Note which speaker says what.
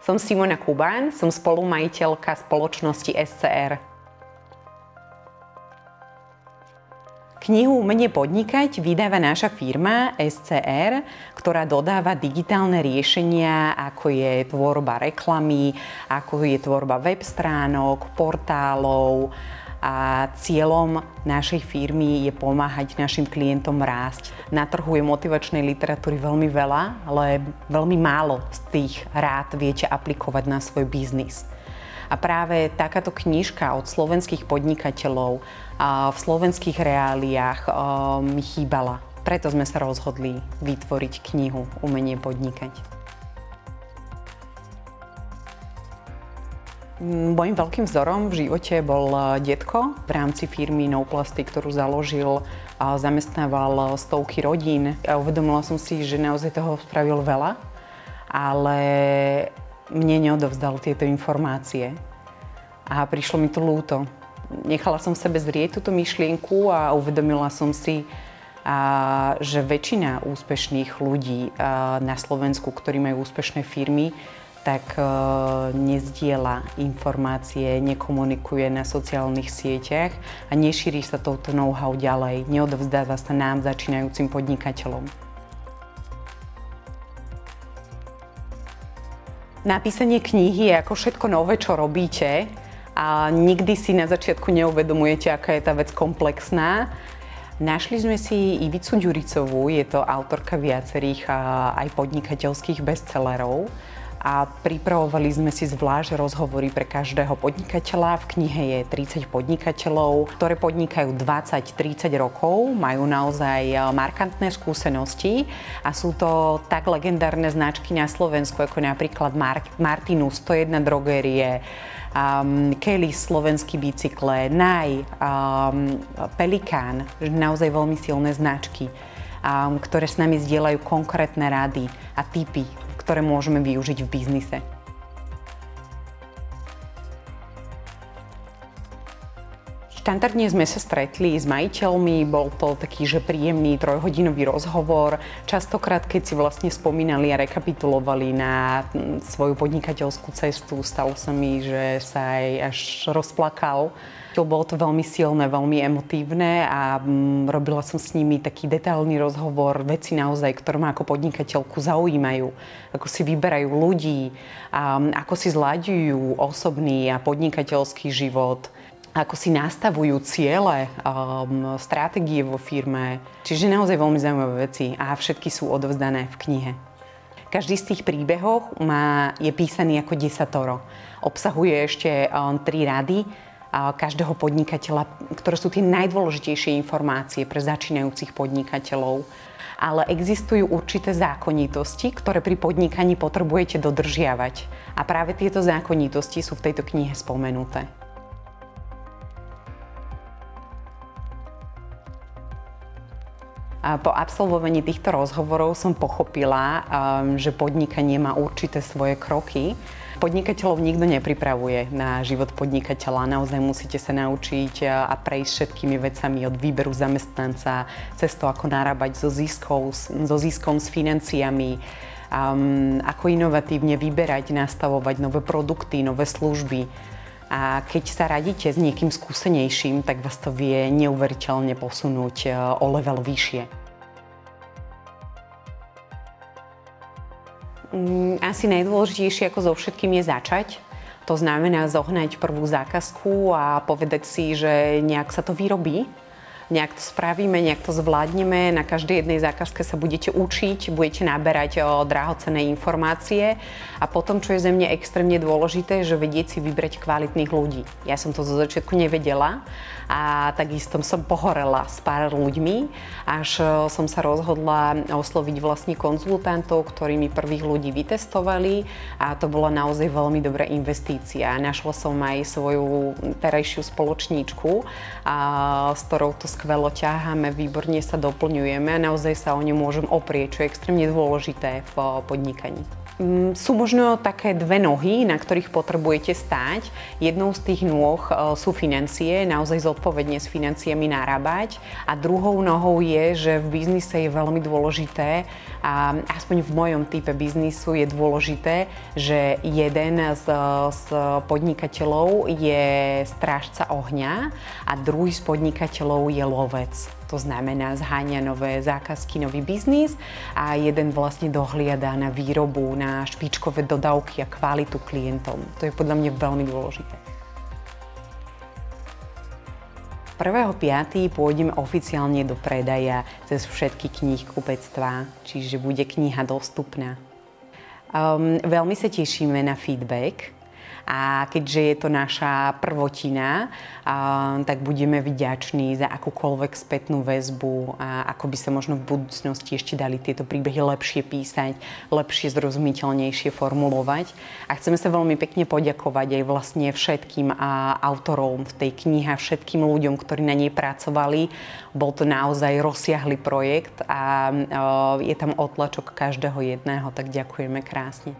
Speaker 1: Som Simona Kubán, som spolumajiteľka spoločnosti SCR. Knihu Umenie podnikať vydáva naša firma SCR, ktorá dodáva digitálne riešenia, ako je tvorba reklamy, ako je tvorba web stránok, portálov. A cieľom našej firmy je pomáhať našim klientom rásť. Na trhu je motivačnej literatúry veľmi veľa, ale veľmi málo z tých rád viete aplikovať na svoj biznis. A práve takáto knižka od slovenských podnikateľov v slovenských reáliách mi chýbala. Preto sme sa rozhodli vytvoriť knihu Umenie podnikať. Mojím veľkým vzorom v živote bol detko. V rámci firmy No Plasty, ktorú založil, zamestnával stovky rodín. Uvedomila som si, že naozaj toho spravil veľa, ale mne neodovzdal tieto informácie. A prišlo mi to ľúto. Nechala som v sebe zrieť túto myšlienku a uvedomila som si, že väčšina úspešných ľudí na Slovensku, ktorí majú úspešné firmy, tak nezdieľa informácie, nekomunikuje na sociálnych sieťach a nešíri sa touto know-how ďalej. Neodovzdáva sa nám, začínajúcim podnikateľom. Napísanie knihy je ako všetko nové, čo robíte, a nikdy si na začiatku neuvedomujete, aká je tá vec komplexná. Našli sme si Ivicu Ďuricovú, je to autorka viacerých aj podnikateľských bestsellerov. A pripravovali sme si zvlášť rozhovory pre každého podnikateľa. V knihe je 30 podnikateľov, ktoré podnikajú 20-30 rokov, majú naozaj markantné skúsenosti a sú to tak legendárne značky na Slovensku, ako napríklad Martinus, 101 drogérie, Kelly, slovenský bicykle, Naj, Pelikán, naozaj veľmi silné značky, ktoré s nami zdieľajú konkrétne rady a tipy, ktoré môžeme využiť v biznise. Štandardne sme sa stretli s majiteľmi, bol to taký, že príjemný trojhodinový rozhovor. Častokrát, keď si vlastne spomínali a rekapitulovali na svoju podnikateľskú cestu, stalo sa mi, že sa aj až rozplakal. Bolo to veľmi silné, veľmi emotívne a robila som s nimi taký detailný rozhovor, veci naozaj, ktoré ma ako podnikateľku zaujímajú. Ako si vyberajú ľudí, ako si zlaďujú osobný a podnikateľský život, ako si nastavujú ciele, stratégie vo firme. Čiže naozaj veľmi zaujímavé veci a všetky sú odovzdané v knihe. Každý z tých príbehov je písaný ako desatoro. Obsahuje ešte 3 rady každého podnikateľa, ktoré sú tie najdôležitejšie informácie pre začínajúcich podnikateľov. Ale existujú určité zákonitosti, ktoré pri podnikaní potrebujete dodržiavať. A práve tieto zákonitosti sú v tejto knihe spomenuté. Po absolvovaní týchto rozhovorov som pochopila, že podnikanie má určité svoje kroky. Podnikateľov nikto nepripravuje na život podnikateľa. Naozaj musíte sa naučiť a prejsť všetkými vecami od výberu zamestnanca, cez to, ako narábať so ziskom, s financiami, ako inovatívne vyberať, nastavovať nové produkty, nové služby. A keď sa radíte s niekým skúsenejším, tak vás to vie neuveriteľne posunúť o level vyššie. Asi najdôležitejšie ako so všetkým je začať. To znamená zohnať prvú zákazku a povedať si, že nejak sa to vyrobí. Nejak to spravíme, nejak to zvládneme. Na každej jednej zákazke sa budete učiť, budete naberať drahocenné informácie a potom, čo je ze mne extrémne dôležité, že vedieť si vybrať kvalitných ľudí. Ja som to zo začiatku nevedela a takisto som pohorela s pár ľuďmi, až som sa rozhodla osloviť vlastne konzultantov, ktorí mi prvých ľudí vytestovali a to bola naozaj veľmi dobrá investícia. Našla som aj svoju terajšiu spoločníčku, s ktorou to skvelo ťaháme, výborne sa doplňujeme a naozaj sa o ňu môžem oprieť, čo je extrémne dôležité v podnikaní. Sú možno také dve nohy, na ktorých potrebujete stáť. Jednou z tých nôh sú financie, naozaj zodpovedne s financiami narábať. A druhou nohou je, že v biznise je veľmi dôležité, a aspoň v mojom type biznisu je dôležité, že jeden z podnikateľov je strážca ohňa a druhý z podnikateľov je lovec. To znamená, zháňa nové zákazky, nový biznis a jeden vlastne dohliada na výrobu, na špičkové dodávky a kvalitu klientom. To je podľa mňa veľmi dôležité. 1.5. pôjdeme oficiálne do predaja cez všetky knihkupectvá, čiže bude kniha dostupná. Veľmi sa tešíme na feedback. A keďže je to naša prvotina, tak budeme vďační za akúkoľvek spätnú väzbu a ako by sa možno v budúcnosti ešte dali tieto príbehy lepšie písať, lepšie zrozumiteľnejšie formulovať. A chceme sa veľmi pekne poďakovať aj vlastne všetkým autorom v tej knihe, všetkým ľuďom, ktorí na nej pracovali. Bol to naozaj rozsiahly projekt a je tam otlačok každého jedného, tak ďakujeme krásne.